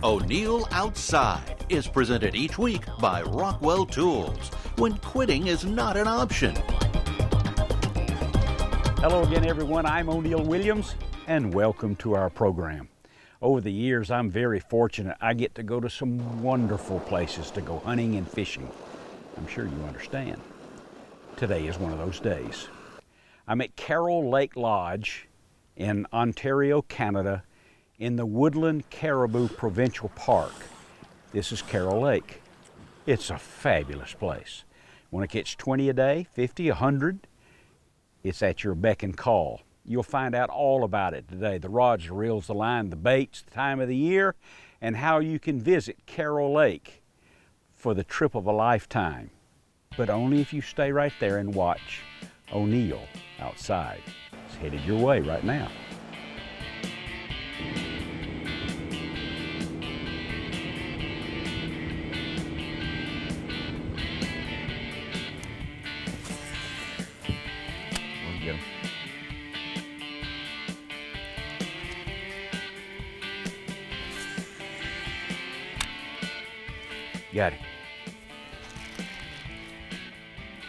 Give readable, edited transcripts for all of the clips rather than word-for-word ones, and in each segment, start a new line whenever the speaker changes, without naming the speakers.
O'Neill Outside is presented each week by Rockwell Tools, when quitting is not an option.
Hello again, everyone. I'm O'Neill Williams, and welcome to our program. Over the years, I'm very fortunate. I get to go to some wonderful places to go hunting and fishing. I'm sure you understand. Today is one of those days. I'm at Carroll Lake Lodge in Ontario, Canada, in the Woodland Caribou Provincial Park. This is Carroll Lake. It's a fabulous place. Want to catch 20 a day, 50, 100? It's at your beck and call. You'll find out all about it today. The rods, the reels, the line, the baits, the time of the year, and how you can visit Carroll Lake for the trip of a lifetime. But only if you stay right there and watch O'Neill Outside. It's headed your way right now. Get him. Got him.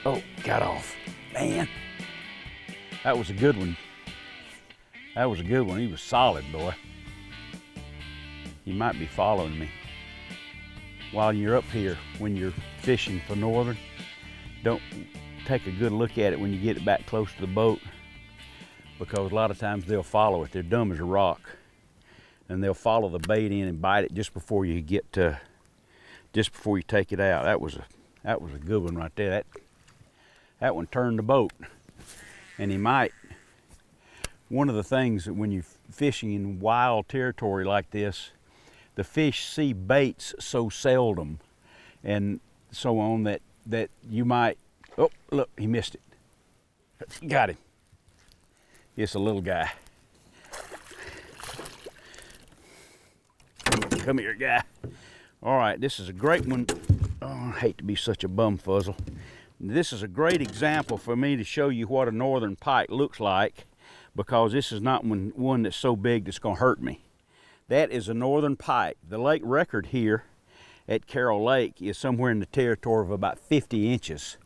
Oh, got off. Man, that was a good one. That was a good one. He was solid, boy. You might be following me. While you're up here, when you're fishing for northern, don't take a good look at it when you get it back close to the boat, because a lot of times they'll follow it. They're dumb as a rock, and they'll follow the bait in and bite it just before you get to, just before you take it out. That was a good one right there. That one turned the boat, and he might. One of the things that when you're fishing in wild territory like this, the fish see baits so seldom and so on that you might. Oh, look, he missed it. Got him. It's a little guy. Come here, guy. All right, this is a great one. Oh, I hate to be such a bum fuzzle. This is a great example for me to show you what a northern pike looks like, because this is not one that's so big that's going to hurt me. That is a northern pike. The lake record here at Carroll Lake is somewhere in the territory of about 50 inches.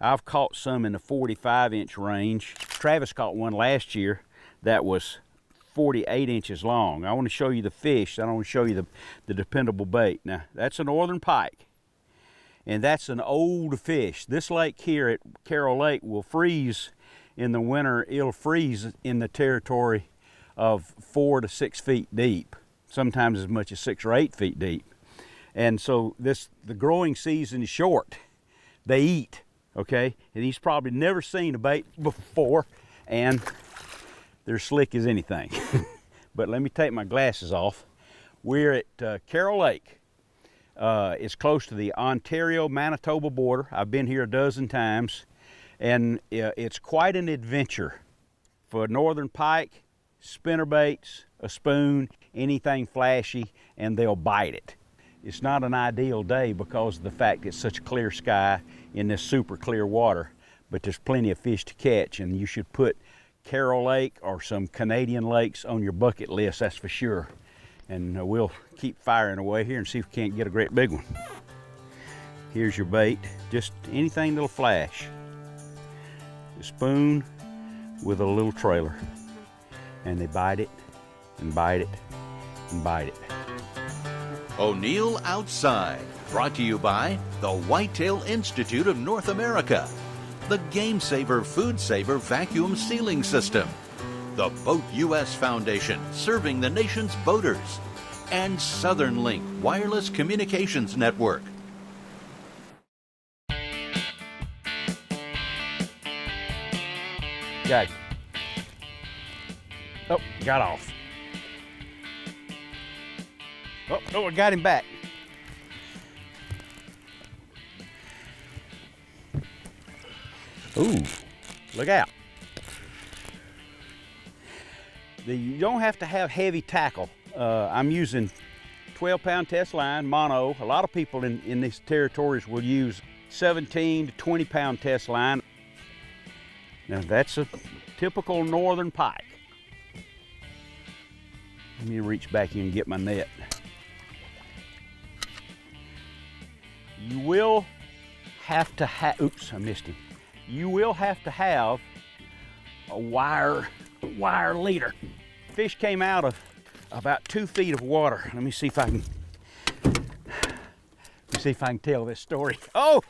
I've caught some in the 45-inch range. Travis caught one last year that was 48 inches long. I want to show you the fish. I don't want to show you the dependable bait. Now, that's a northern pike, and that's an old fish. This lake here at Carroll Lake will freeze in the winter. It'll freeze in the territory of 4 to 6 feet deep, sometimes as much as 6 or 8 feet deep. And so the growing season is short. They eat. Okay, and he's probably never seen a bait before, and they're slick as anything. But let me take my glasses off. We're at Carroll Lake. It's close to the Ontario-Manitoba border. I've been here a dozen times, and it's quite an adventure for northern pike, spinnerbaits, a spoon, anything flashy, and they'll bite it. It's not an ideal day because of the fact it's such a clear sky in this super clear water, but there's plenty of fish to catch, and you should put Carroll Lake or some Canadian lakes on your bucket list, that's for sure. And we'll keep firing away here and see if we can't get a great big one. Here's your bait, just anything that'll flash. A spoon with a little trailer, and they bite it and bite it and bite it.
O'Neill Outside, brought to you by the Whitetail Institute of North America, the Game Saver Food Saver Vacuum Sealing System, the Boat US Foundation, serving the nation's boaters, and Southern Link Wireless Communications Network.
Got it. Oh, got off. Oh, I got him back. Ooh, look out. You don't have to have heavy tackle. I'm using 12-pound test line, mono. A lot of people in these territories will use 17 to 20-pound test line. Now that's a typical northern pike. Let me reach back in and get my net. you will have to have, oops, I missed him. You will have to have a wire leader. Fish came out of about 2 feet of water. Let me see if I can tell this story. Oh!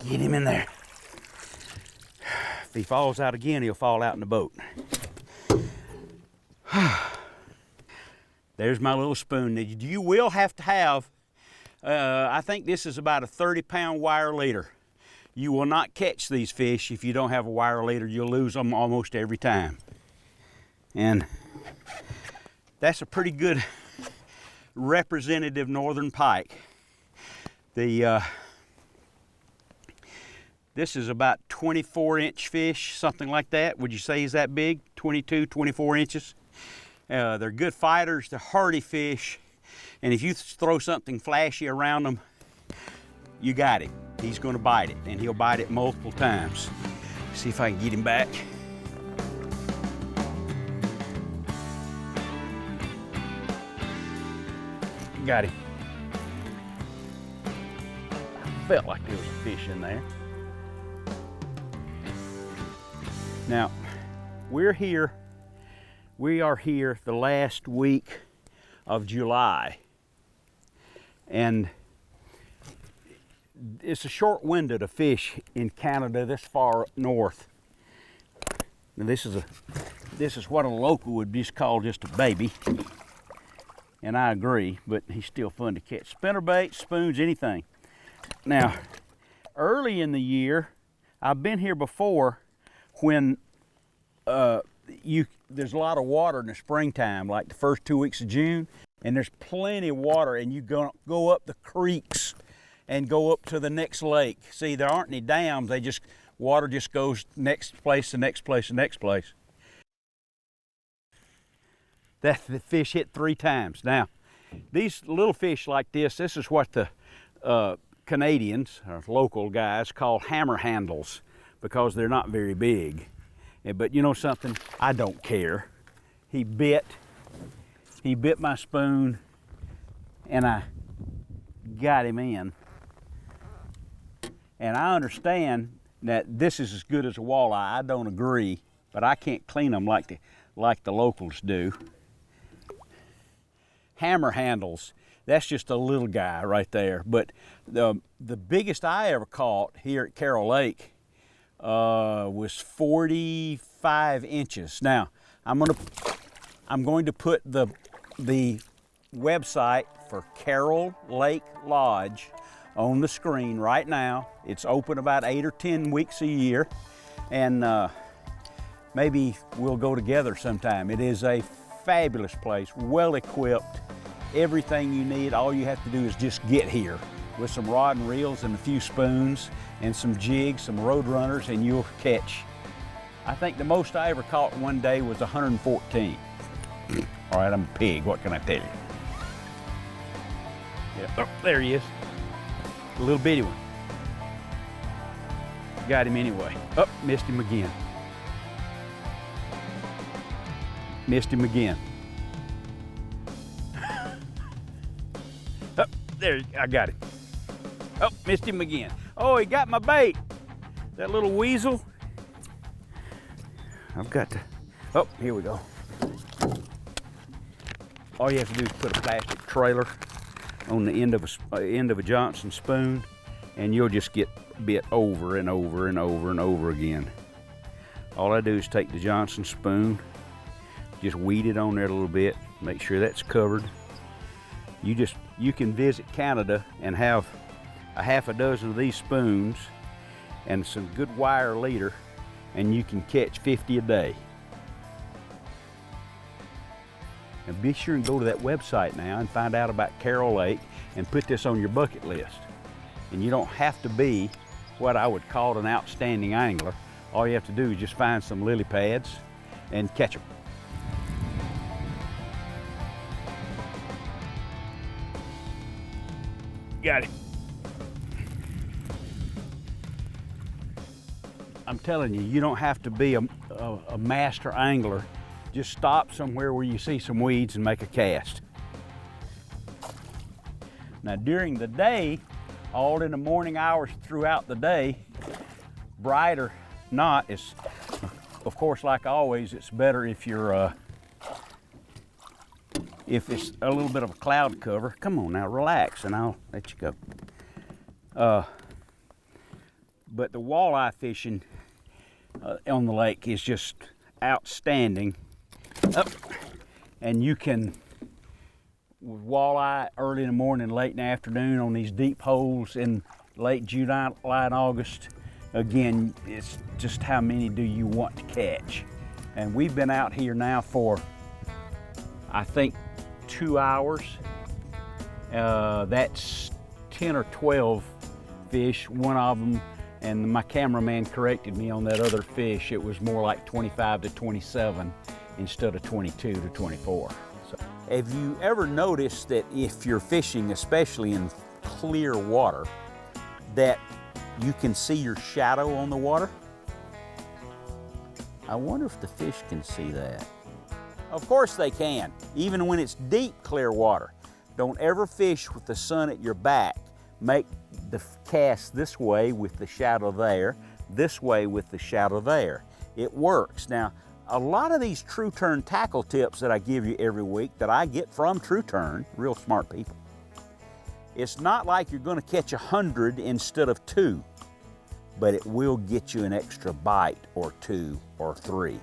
Get him in there. If he falls out again, he'll fall out in the boat. There's my little spoon. You will have to have, I think this is about a 30-pound wire leader. You will not catch these fish if you don't have a wire leader. You'll lose them almost every time. And that's a pretty good representative northern pike. This is about 24-inch fish, something like that. Would you say he's that big? 22, 24 inches. They're good fighters, they're hardy fish, and if you throw something flashy around them, you got him. He's gonna bite it, and he'll bite it multiple times. See if I can get him back. Got him. I felt like there was a fish in there. Now, we are here the last week of July, and it's a short window to fish in Canada this far up north. Now this is what a local would just call just a baby, and I agree, but he's still fun to catch. Spinnerbait, spoons, anything. Now, early in the year, I've been here before when there's a lot of water in the springtime, like the first 2 weeks of June, and there's plenty of water, and you go up the creeks and go up to the next lake. See, there aren't any dams, water just goes next place to next place to next place. The fish hit 3 times. Now, these little fish like this is what the Canadians, or local guys, call hammer handles, because they're not very big. But you know something? I don't care. He bit my spoon, and I got him in. And I understand that this is as good as a walleye. I don't agree, but I can't clean them like the locals do. Hammer handles, that's just a little guy right there. But the biggest I ever caught here at Carroll Lake was 45 inches. Now, I'm going to put the website for Carroll Lake Lodge on the screen right now. It's open about 8 or 10 weeks a year, and maybe we'll go together sometime. It is a fabulous place, well equipped, everything you need. All you have to do is just get here with some rod and reels and a few spoons and some jigs, some road runners, and you'll catch. I think the most I ever caught one day was 114. All right, I'm a pig, what can I tell you? Yeah. Oh, there he is. A little bitty one. Got him anyway. Oh, missed him again. Missed him again. Oh, there, I got him. Oh, missed him again. Oh, he got my bait. That little weasel. I've got to, oh, here we go. All you have to do is put a plastic trailer on the end of a Johnson spoon, and you'll just get bit over and over and over and over again. All I do is take the Johnson spoon, just weed it on there a little bit, make sure that's covered. You can visit Canada and have a half a dozen of these spoons and some good wire leader, and you can catch 50 a day. And be sure and go to that website now and find out about Carroll Lake and put this on your bucket list. And you don't have to be what I would call an outstanding angler. All you have to do is just find some lily pads and catch them. Got it. I'm telling you, you don't have to be a master angler. Just stop somewhere where you see some weeds and make a cast. Now during the day, all in the morning hours throughout the day, bright or not, it's, of course, like always, it's better if you're if it's a little bit of a cloud cover. Come on now, relax, and I'll let you go. But the walleye fishing on the lake is just outstanding. And you can, with walleye early in the morning, late in the afternoon on these deep holes in late July and August, again, it's just how many do you want to catch. And we've been out here now for, I think, 2 hours. That's 10 or 12 fish, one of them, and my cameraman corrected me on that other fish. It was more like 25 to 27 instead of 22 to 24. So, have you ever noticed that if you're fishing, especially in clear water, that you can see your shadow on the water? I wonder if the fish can see that. Of course they can, even when it's deep, clear water. Don't ever fish with the sun at your back. Make the cast this way with the shadow there, this way with the shadow there. It works. Now, a lot of these True Turn tackle tips that I give you every week that I get from True Turn, real smart people, it's not like you're going to catch 100 instead of 2, but it will get you an extra bite or 2 or 3.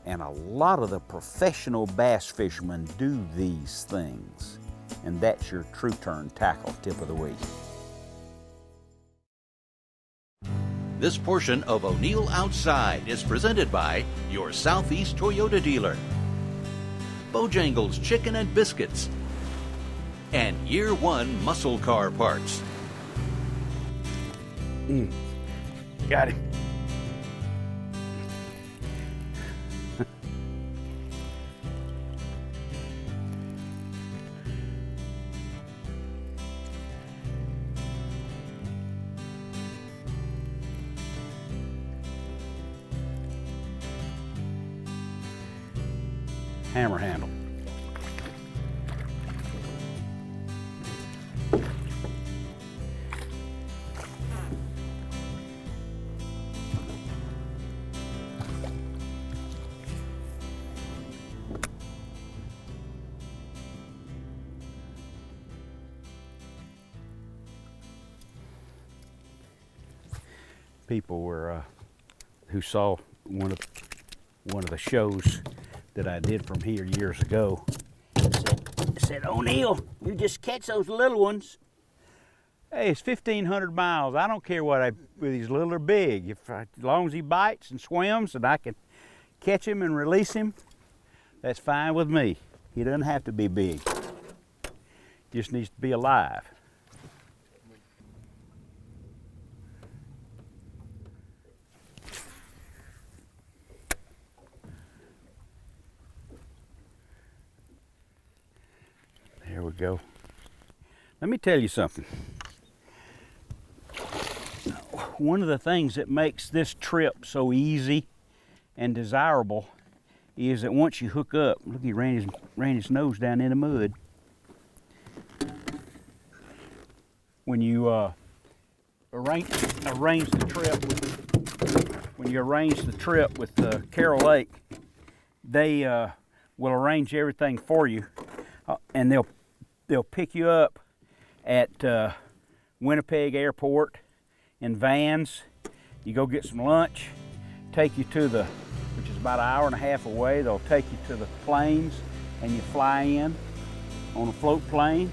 And a lot of the professional bass fishermen do these things. And that's your True Turn tackle tip of the week.
This portion of O'Neill Outside is presented by your Southeast Toyota dealer, Bojangles Chicken and Biscuits, and Year One Muscle Car Parts.
Got it. Hammer handle. People were who saw one of the shows that I did from here years ago said, "O'Neill, you just catch those little ones." Hey, it's 1,500 miles. I don't care whether he's little or big. As long as he bites and swims and I can catch him and release him, that's fine with me. He doesn't have to be big. Just needs to be alive. There we go. Let me tell you something. One of the things that makes this trip so easy and desirable is that once you hook up, look, he ran his nose down in the mud. When you arrange the trip with Carroll Lake, they will arrange everything for you, and they'll pick you up at Winnipeg Airport in vans. You go get some lunch, take you to which is about an hour and a half away. They'll take you to the plains and you fly in on a float plane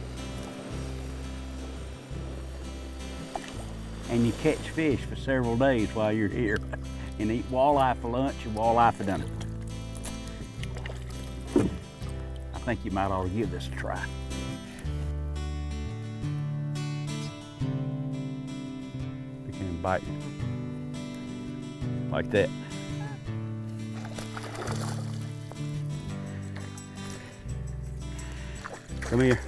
and you catch fish for several days while you're here and eat walleye for lunch and walleye for dinner. I think you might ought to give this a try. Begin biting like that. Come here.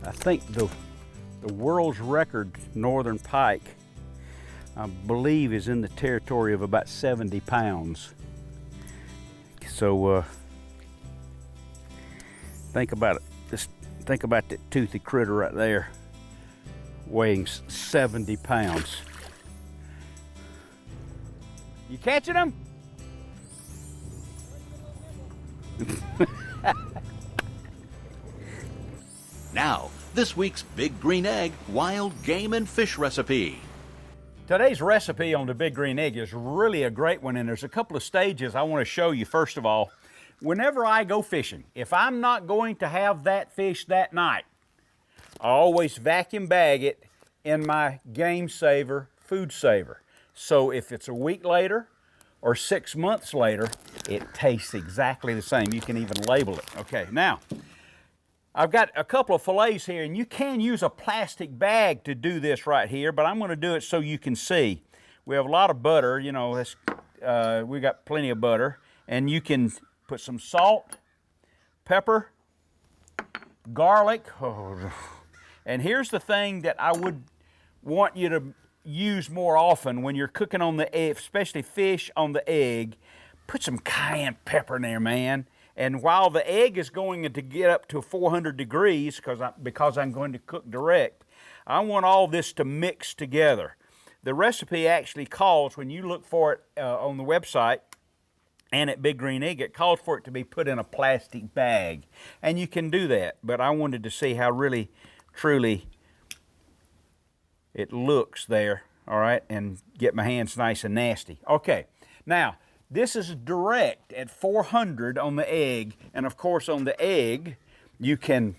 I think the world's record northern pike, I believe, is in the territory of about 70 pounds. So think about it. Just think about that toothy critter right there, weighing 70 pounds. You catching them?
Now, this week's Big Green Egg wild game and fish recipe.
Today's recipe on the Big Green Egg is really a great one, and there's a couple of stages I want to show you. First of all, whenever I go fishing, if I'm not going to have that fish that night, I always vacuum bag it in my Game Saver food saver. So if it's a week later or 6 months later, it tastes exactly the same. You can even label it. Okay, now, I've got a couple of fillets here, and you can use a plastic bag to do this right here, but I'm going to do it so you can see. We have a lot of butter, you know, we got plenty of butter, and you can put some salt, pepper, garlic. And here's the thing that I would want you to use more often when you're cooking on the egg, especially fish on the egg. Put some cayenne pepper in there, man. And while the egg is going to get up to 400 degrees, because I'm going to cook direct, I want all this to mix together. The recipe actually calls, when you look for it on the website and at Big Green Egg, it calls for it to be put in a plastic bag. And you can do that, but I wanted to see how really, truly it looks there, all right, and get my hands nice and nasty. Okay, now, this is direct at 400 on the egg, and of course on the egg, you can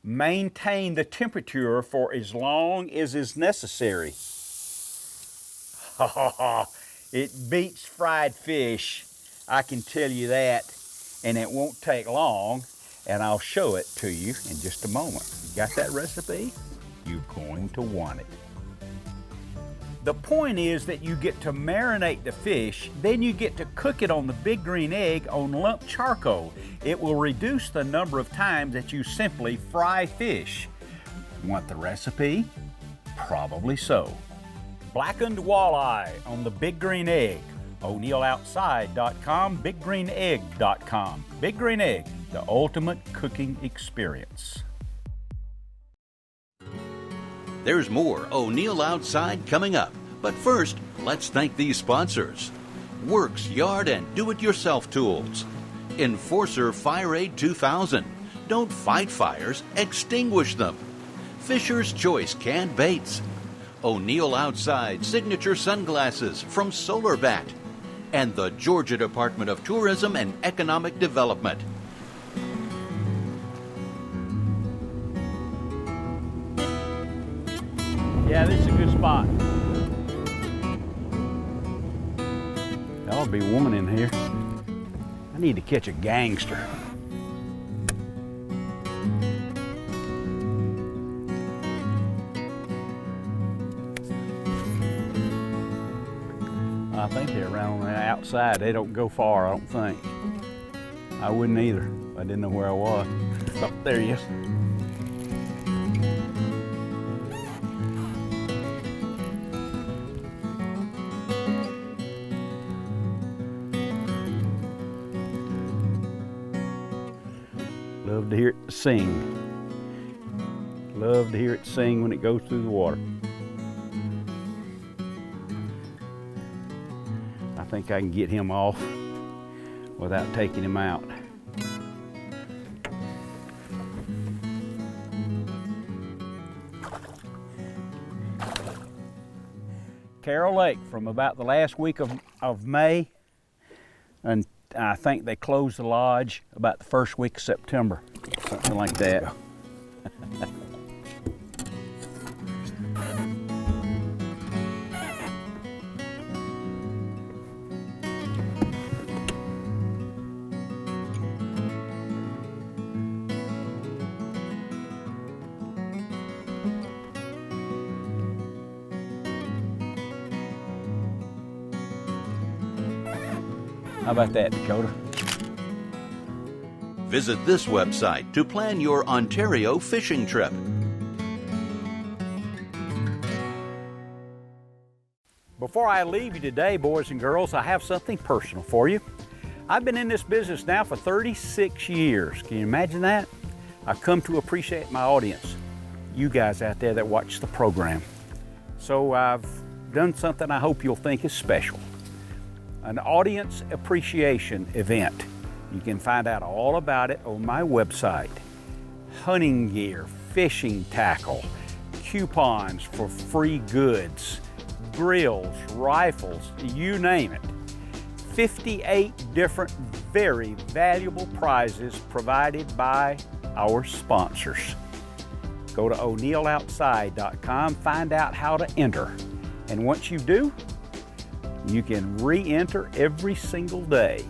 maintain the temperature for as long as is necessary. It beats fried fish, I can tell you that, and it won't take long, and I'll show it to you in just a moment. You got that recipe? You're going to want it. The point is that you get to marinate the fish, then you get to cook it on the Big Green Egg on lump charcoal. It will reduce the number of times that you simply fry fish. Want the recipe? Probably so. Blackened walleye on the Big Green Egg. O'NeillOutside.com, BigGreenEgg.com. Big Green Egg, the ultimate cooking experience.
There's more O'Neill Outside coming up. But first, let's thank these sponsors. Works Yard and Do-It-Yourself Tools. Enforcer Fire Aid 2000. Don't fight fires, extinguish them. Fisher's Choice Canned Baits. O'Neill Outside Signature Sunglasses from SolarBat. And the Georgia Department of Tourism and Economic Development.
Yeah, this is a good spot. There'll be a woman in here. I need to catch a gangster. I think they're around on the outside. They don't go far, I don't think. I wouldn't either. I didn't know where I was. Oh, there he is. Love to hear it sing. Love to hear it sing when it goes through the water. I think I can get him off without taking him out. Carroll Lake from about the last week of May, and I think they closed the lodge about the first week of September, something like that. How about that, Dakota?
Visit this website to plan your Ontario fishing trip.
Before I leave you today, boys and girls, I have something personal for you. I've been in this business now for 36 years. Can you imagine that? I've come to appreciate my audience, you guys out there that watch the program. So I've done something I hope you'll think is special. An audience appreciation event. You can find out all about it on my website. Hunting gear, fishing tackle, coupons for free goods, grills, rifles, you name it. 58 different very valuable prizes provided by our sponsors. Go to o'neilloutside.com, find out how to enter. And once you do, you can re-enter every single day.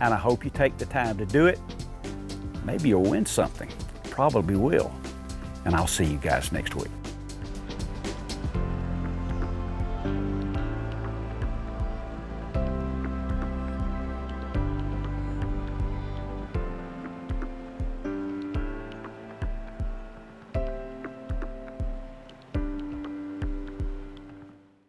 And I hope you take the time to do it. Maybe you'll win something. Probably will. And I'll see you guys next week.